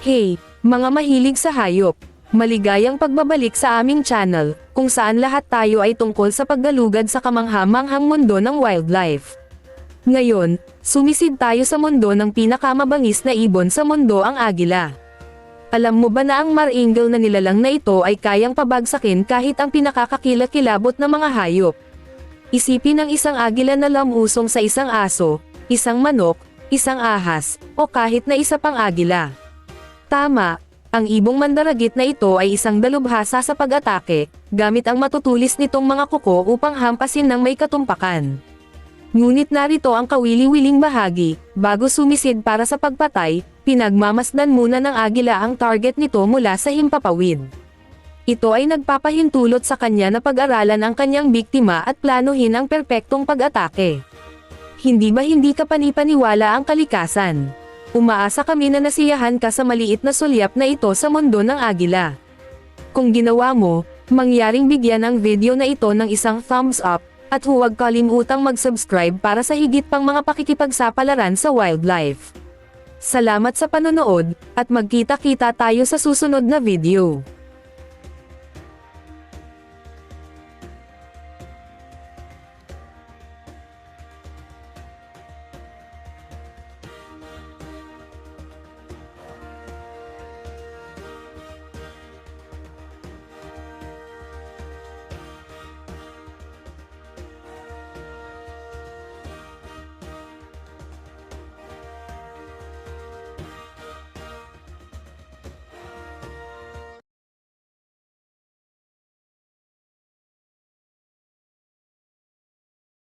Hey, mga mahilig sa hayop! Maligayang pagbabalik sa aming channel, kung saan lahat tayo ay tungkol sa paggalugad sa kamangha-manghang mundo ng wildlife. Ngayon, sumisid tayo sa mundo ng pinakamabangis na ibon sa mundo, ang agila. Alam mo ba na ang martingale na nilalang na ito ay kayang pabagsakin kahit ang pinakakakilakilabot na mga hayop? Isipin ang isang agila na lamusong sa isang aso, isang manok, isang ahas, o kahit na isa pang agila. Tama, ang ibong mandaragit na ito ay isang dalubhasa sa pag-atake, gamit ang matutulis nitong mga kuko upang hampasin ng may katumpakan. Ngunit narito ang kawili-wiling bahagi, bago sumisid para sa pagpatay, pinagmamasdan muna ng agila ang target nito mula sa himpapawid. Ito ay nagpapahintulot sa kanya na pag-aralan ang kanyang biktima at planuhin ang perpektong pag-atake. Hindi ba hindi ka panipaniwala ang kalikasan? Umaasa kami na nasiyahan ka sa maliit na sulyap na ito sa mundo ng agila. Kung ginawa mo, mangyaring bigyan ang video na ito ng isang thumbs up, at huwag kalimutang mag-subscribe para sa higit pang mga pakikipagsapalaran sa wildlife. Salamat sa panonood, at magkita-kita tayo sa susunod na video.